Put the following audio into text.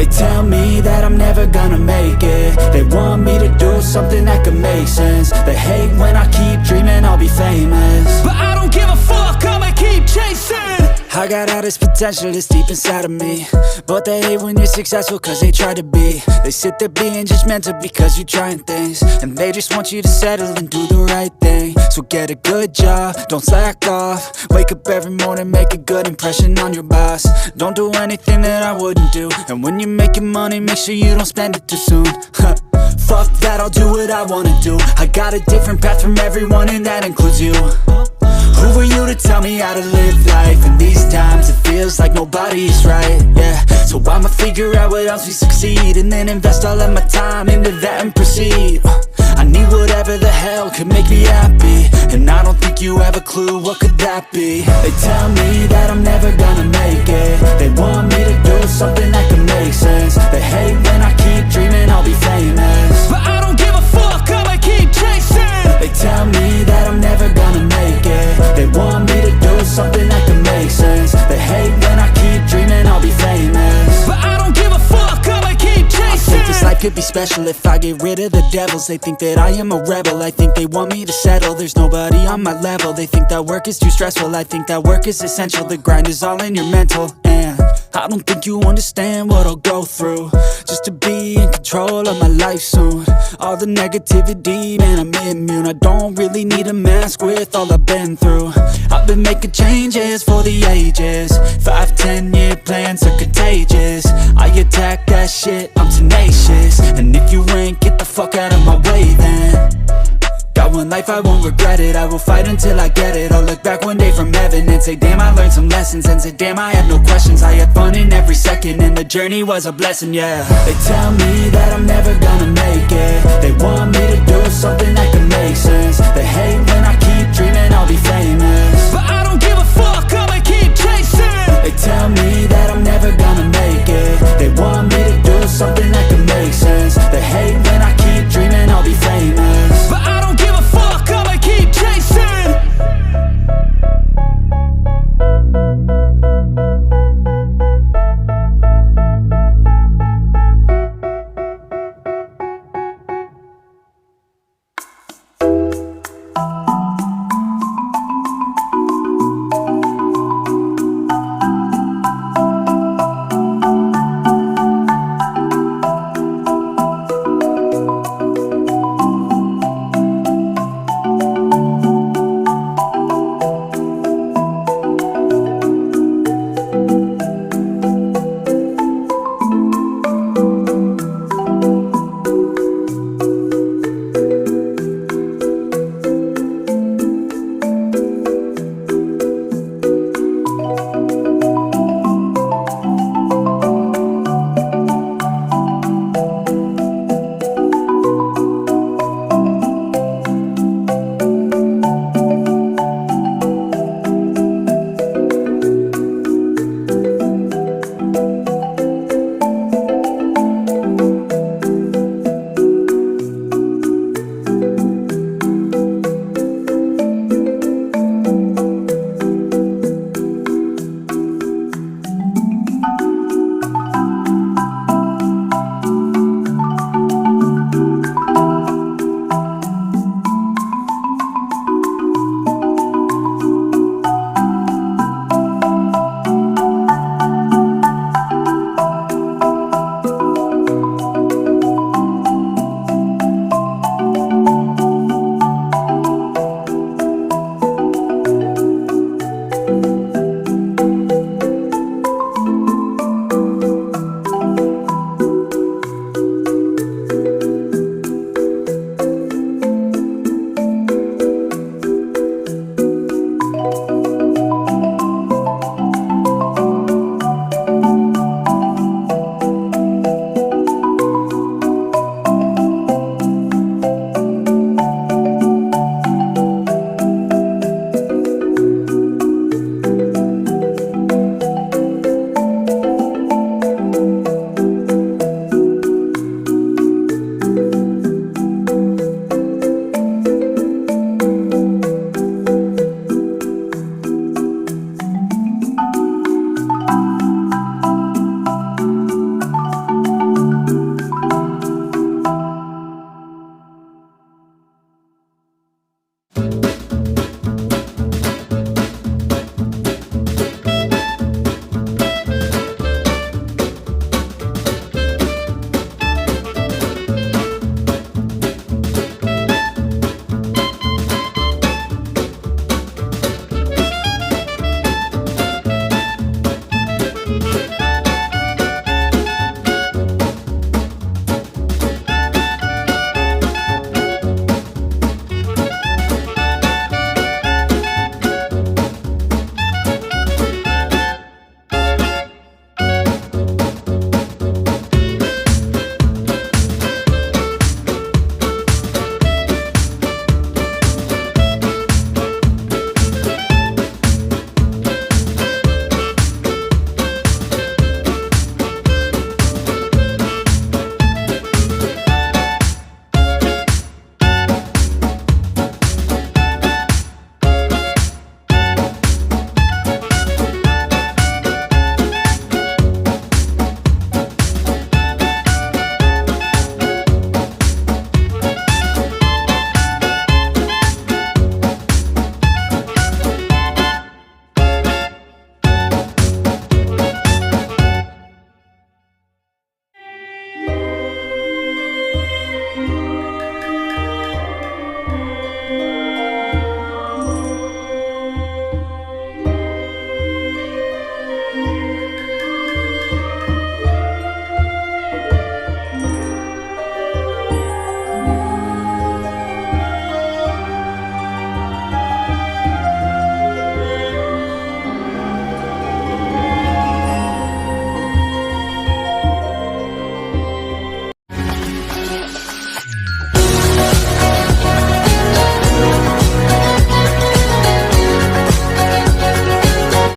tell me that I'm never gonna make it. They want me to do something that could make sense. They hate when I keep dreaming I'll be famous, but I don't give a fuck, I'ma keep chasing. I got all this potential that's deep inside of me, but they hate when you're successful cause they try to be. They sit there being judgmental because you're trying things, and they just want you to settle and do the right thing. So get a good job, don't slack off. Wake up every morning, make a good impression on your boss. Don't do anything that I wouldn't do, and when you're making money, make sure you don't spend it too soon. Fuck that, I'll do what I wanna do. I got a different path from everyone, and that includes you. Who are you to tell me how to live life? In these times it feels like nobody is right, yeah. So I'ma figure out what else we succeed, and then invest all of my time into that and proceed. I need whatever the hell could make me happy, and I don't think you have a clue what could that be. They tell me that I'm never gonna make it. They want me to do something that could make sense. They hate when I keep dreaming I'll be famous, but I don't give a fuck, I'ma keep chasing. They tell me that I'm never gonna make it. They want me to do something that can make sense. They hate when I keep dreaming I'll be famous, but I don't give a fuck, I'ma keep chasing. I think this life could be special if I get rid of the devils. They think that I am a rebel, I think they want me to settle. There's nobody on my level, they think that work is too stressful. I think that work is essential, the grind is all in your mental. And I don't think you understand what I'll go through just to be in control of my life soon. All the negativity, man, I'm immune. I don't really need a mask with all I've been through. I've been making changes for the ages. 5-10 year plans are contagious. I attack that shit, I'm tenacious. And if you ain't, get the fuck out of my way then. Got one life, I won't regret it. I will fight until I get it. I'll look back one day from heaven and say damn, I learned some lessons. And say damn, I had no questions. I had fun in every second, and the journey was a blessing, yeah. They tell me that I'm never gonna make